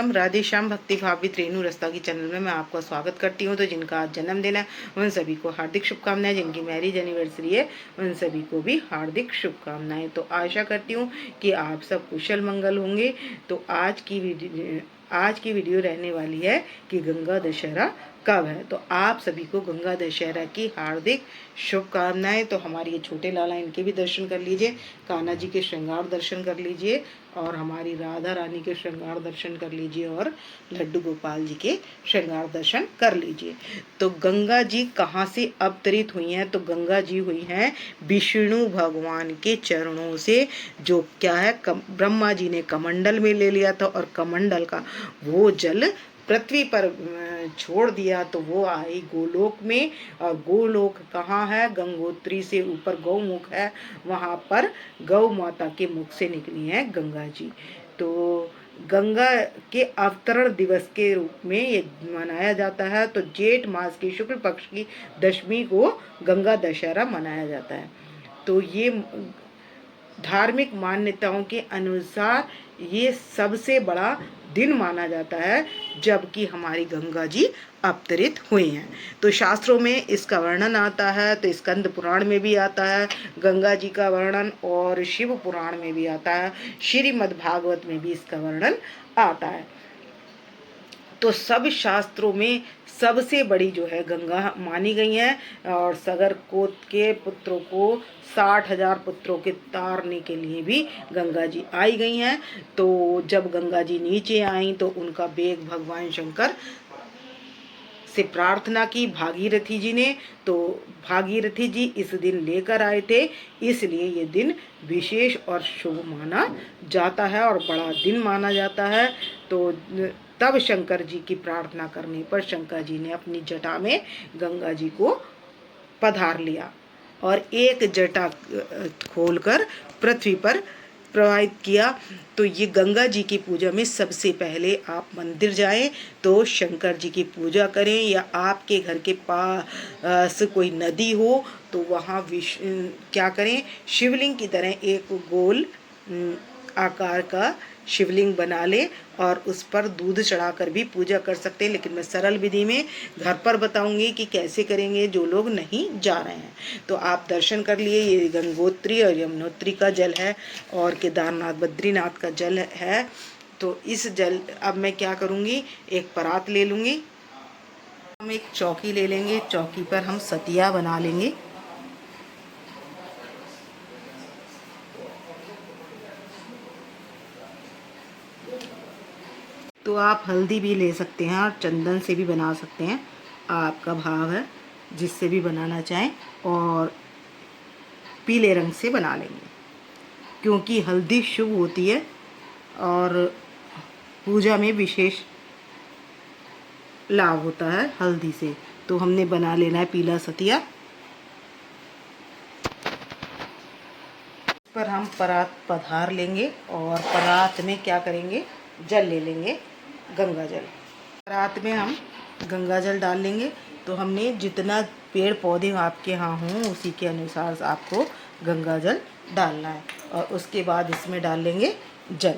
राम राधे श्याम भक्ति भावित रेणु रस्ता की चैनल में मैं आपका स्वागत करती हूं। तो जिनका आज जन्मदिन है उन सभी को हार्दिक शुभकामनाएं, जिनकी मैरिज एनिवर्सरी है उन सभी को भी हार्दिक शुभकामनाएं। तो आशा करती हूं कि आप सब कुशल मंगल होंगे। तो आज की वीडियो रहने वाली है कि गंगा दशहरा कब है। तो आप सभी को गंगा दशहरा की हार्दिक शुभकामनाएं। तो हमारे ये छोटे लाला, इनके भी दर्शन कर लीजिए, कान्हा जी के श्रृंगार दर्शन कर लीजिए और हमारी राधा रानी के श्रृंगार दर्शन कर लीजिए और लड्डू गोपाल जी के श्रृंगार दर्शन कर लीजिए। तो गंगा जी कहाँ से अवतरित हुई हैं? तो गंगा जी हुई हैं विष्णु भगवान के चरणों से, जो क्या है ब्रह्मा जी ने कमंडल में ले लिया था और कमंडल का वो जल पृथ्वी पर छोड़ दिया तो वो आई गोलोक में। और गोलोक कहाँ है? गंगोत्री से ऊपर गौमुख है, वहाँ पर गौ माता के मुख से निकली है गंगा जी। तो गंगा के अवतरण दिवस के रूप में ये मनाया जाता है। तो जेठ मास की शुक्ल पक्ष की दशमी को गंगा दशहरा मनाया जाता है। तो ये धार्मिक मान्यताओं के अनुसार ये सबसे बड़ा दिन माना जाता है जबकि हमारी गंगा जी अवतरित हुई हैं। तो शास्त्रों में इसका वर्णन आता है, तो स्कंद पुराण में भी आता है गंगा जी का वर्णन और शिव पुराण में भी आता है, श्रीमद् भागवत में भी इसका वर्णन आता है। तो सब शास्त्रों में सबसे बड़ी जो है गंगा मानी गई है और सगर कोत के पुत्रों को 60,000 पुत्रों के तारने के लिए भी गंगा जी आई गई हैं। तो जब गंगा जी नीचे आई तो उनका बेग भगवान शंकर से प्रार्थना की भागीरथी जी ने। तो भागीरथी जी इस दिन लेकर आए थे, इसलिए ये दिन विशेष और शुभ माना जाता है और बड़ा दिन माना जाता है। तो तब शंकर जी की प्रार्थना करने पर शंकर जी ने अपनी जटा में गंगा जी को पधार लिया और एक जटा खोलकर पृथ्वी पर प्रवाहित किया। तो ये गंगा जी की पूजा में सबसे पहले आप मंदिर जाएं तो शंकर जी की पूजा करें, या आपके घर के पास कोई नदी हो तो वहाँ क्या करें, शिवलिंग की तरह एक गोल आकार का शिवलिंग बना ले और उस पर दूध चढ़ाकर भी पूजा कर सकते हैं। लेकिन मैं सरल विधि में घर पर बताऊंगी कि कैसे करेंगे जो लोग नहीं जा रहे हैं। तो आप दर्शन कर लिए, ये गंगोत्री और यमुनोत्री का जल है और केदारनाथ बद्रीनाथ का जल है। तो इस जल अब मैं क्या करूँगी, एक परात ले लूँगी, हम एक चौकी ले लेंगे, चौकी पर हम सतिया बना लेंगे। तो आप हल्दी भी ले सकते हैं और चंदन से भी बना सकते हैं, आपका भाव है जिससे भी बनाना चाहें। और पीले रंग से बना लेंगे क्योंकि हल्दी शुभ होती है और पूजा में विशेष लाभ होता है हल्दी से। तो हमने बना लेना है पीला सतिया। इस पर हम परात पधार लेंगे और परात में क्या करेंगे, जल ले लेंगे, गंगा जल। रात में हम गंगा जल डाल लेंगे। तो हमने जितना पेड़ पौधे आपके यहाँ हों उसी के अनुसार आपको गंगा जल डालना है और उसके बाद इसमें डाल लेंगे जल।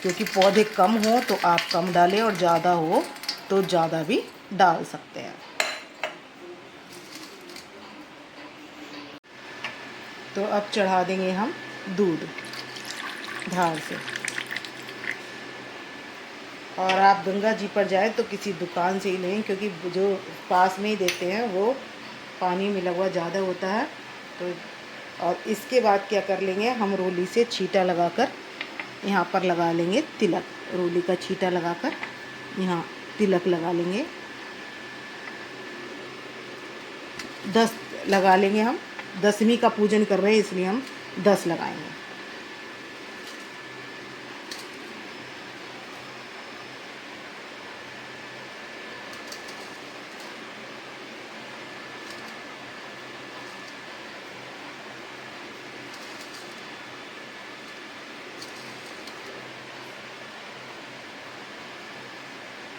क्योंकि पौधे कम हो तो आप कम डालें और ज़्यादा हो तो ज़्यादा भी डाल सकते हैं। तो अब चढ़ा देंगे हम दूध धार से। और आप गंगा जी पर जाएं तो किसी दुकान से ही लें, क्योंकि जो पास में ही देते हैं वो पानी मिला हुआ ज़्यादा होता है। तो और इसके बाद क्या कर लेंगे, हम रोली से छींटा लगाकर यहाँ पर लगा लेंगे तिलक। रोली का छींटा लगाकर यहाँ तिलक लगा लेंगे, 10 लगा लेंगे। हम 10वीं का पूजन कर रहे हैं इसलिए हम 10 लगाएंगे।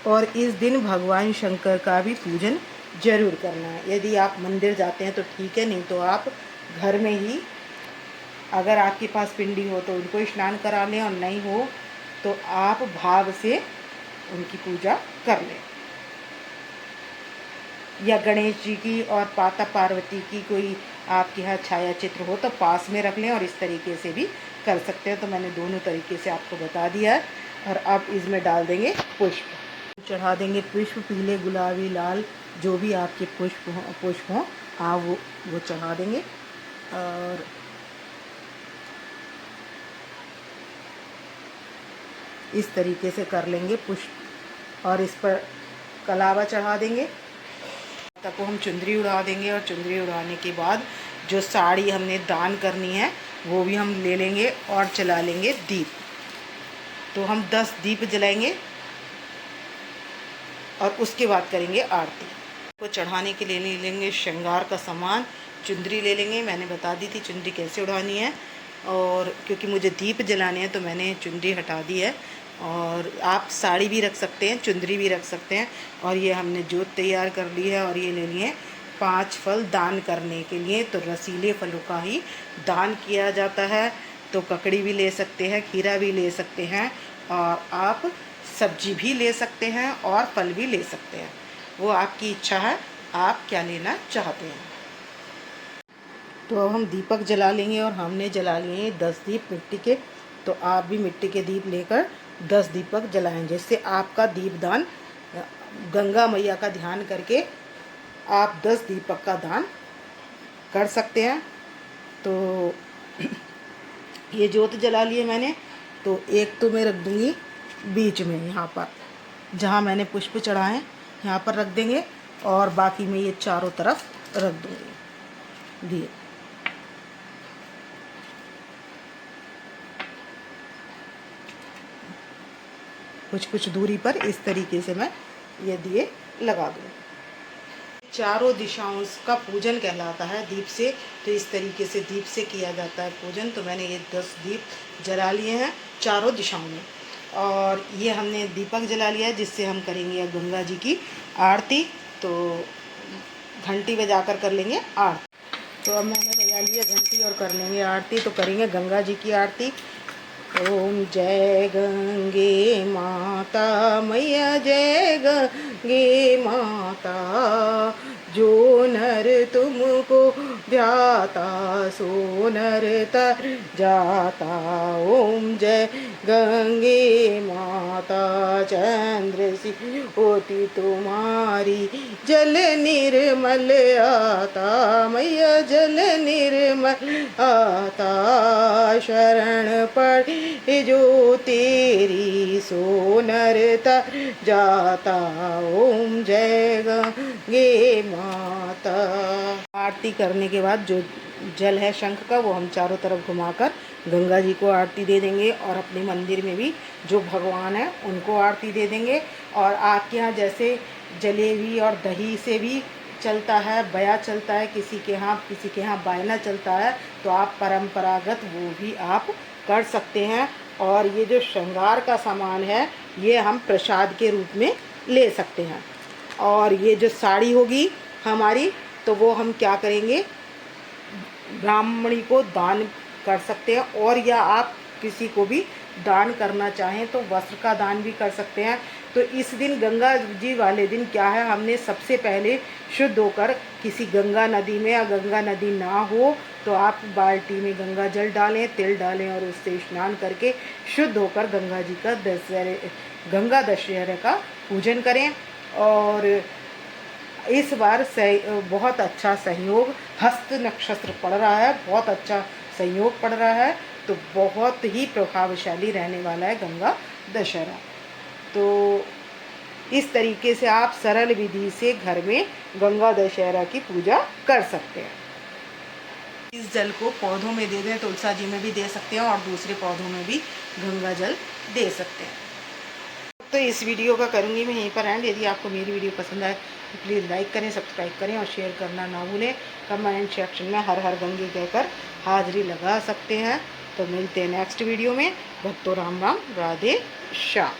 और इस दिन भगवान शंकर का भी पूजन जरूर करना है। यदि आप मंदिर जाते हैं तो ठीक है, नहीं तो आप घर में ही, अगर आपके पास पिंडी हो तो उनको स्नान करा लें और नहीं हो तो आप भाव से उनकी पूजा कर लें। या गणेश जी की और माता पार्वती की कोई आपके यहाँ छाया चित्र हो तो पास में रख लें, और इस तरीके से भी कर सकते हैं। तो मैंने दोनों तरीके से आपको बता दिया है। और अब इसमें डाल देंगे पुष्प, चढ़ा देंगे पुष्प, पीले, गुलाबी, लाल, जो भी आपके पुष्प हों आप वो चढ़ा देंगे। और इस तरीके से कर लेंगे पुष्प, और इस पर कलावा चढ़ा देंगे। तब को हम चुंदरी उड़ा देंगे, और चुंदरी उड़ाने के बाद जो साड़ी हमने दान करनी है वो भी हम ले लेंगे और जला लेंगे दीप। तो हम 10 दीप जलाएंगे और उसके बाद करेंगे आरती। को चढ़ाने के लिए ले लेंगे श्रृंगार का सामान, चुंदरी ले लेंगे। मैंने बता दी थी चुंदरी कैसे उड़ानी है, और क्योंकि मुझे दीप जलाने हैं तो मैंने चुंदरी हटा दी है। और आप साड़ी भी रख सकते हैं, चुंदरी भी रख सकते हैं। और ये हमने जोत तैयार कर ली है, और ये ले लिए 5 फल दान करने के लिए। तो रसीले फलों का ही दान किया जाता है। तो ककड़ी भी ले सकते हैं, खीरा भी ले सकते हैं, और आप सब्जी भी ले सकते हैं, और फल भी ले सकते हैं। वो आपकी इच्छा है, आप क्या लेना चाहते हैं। तो अब हम दीपक जला लेंगे, और हमने जला लिए 10 दीप मिट्टी के। तो आप भी मिट्टी के दीप लेकर 10 दीपक जलाएं, जिससे आपका दीपदान, गंगा मैया का ध्यान करके आप 10 दीपक का दान कर सकते हैं। तो ये जोत जला लिए मैंने, तो एक तो मैं रख दूँगी बीच में, यहाँ पर जहाँ मैंने पुष्प चढ़ाए यहाँ पर रख देंगे, और बाकी मैं ये चारों तरफ रख दूँगी दिए। कुछ दूरी पर इस तरीके से मैं ये दिए लगा दूँ। चारों दिशाओं का पूजन कहलाता है दीप से। तो इस तरीके से दीप से किया जाता है पूजन। तो मैंने ये 10 दीप जला लिए हैं चारों दिशाओं में, और ये हमने दीपक जला लिया है, जिससे हम करेंगे गंगा जी की आरती। तो घंटी बजाकर कर लेंगे आरती। तो अब मैंने बजा लिया घंटी और कर लेंगे आरती। तो करेंगे गंगा जी की आरती। ओम जय गंगे माता मैया, जय गंगे माता, जो नर तुमको ध्याता सो नर तर जाता। ओम जय गंगे माता, चंद्र सी होती तुम्हारी, जल निर्मल आता मैया, जल निर्मल आता। शरण पड़ जो तेरी सो नर तर जाता। ओम जय गंगे माता। आरती करने के बाद जो जल है शंख का, वो हम चारों तरफ घुमाकर गंगा जी को आरती दे देंगे, और अपने मंदिर में भी जो भगवान है उनको आरती दे देंगे। और आपके यहाँ जैसे जलेबी और दही से भी चलता है, बया चलता है, किसी के यहाँ बायना चलता है, तो आप परंपरागत वो भी आप कर सकते हैं। और ये जो श्रृंगार का सामान है ये हम प्रसाद के रूप में ले सकते हैं। और ये जो साड़ी होगी हमारी, तो वो हम क्या करेंगे, ब्राह्मणी को दान कर सकते हैं। और या आप किसी को भी दान करना चाहें तो वस्त्र का दान भी कर सकते हैं। तो इस दिन गंगा जी वाले दिन क्या है, हमने सबसे पहले शुद्ध होकर किसी गंगा नदी में, या गंगा नदी ना हो तो आप बाल्टी में गंगा जल डालें, तिल डालें, और उससे स्नान करके शुद्ध होकर गंगा जी का गंगा दशहरे का पूजन करें। और इस बार बहुत अच्छा सहयोग, हस्त नक्षत्र पड़ रहा है, बहुत अच्छा सहयोग पड़ रहा है। तो बहुत ही प्रभावशाली रहने वाला है गंगा दशहरा। तो इस तरीके से आप सरल विधि से घर में गंगा दशहरा की पूजा कर सकते हैं। इस जल को पौधों में दे दें, तुलसा जी में भी दे सकते हैं, और दूसरे पौधों में भी गंगा जल दे सकते हैं। तो इस वीडियो का करूँगी मैं यहीं पर एंड। यदि आपको मेरी वीडियो पसंद आए तो प्लीज़ लाइक करें, सब्सक्राइब करें, और शेयर करना ना भूलें। कमेंट सेक्शन में हर हर गंगे कहकर हाजिरी लगा सकते हैं। तो मिलते हैं नेक्स्ट वीडियो में। भक्तों राम राम, राधे श्याम।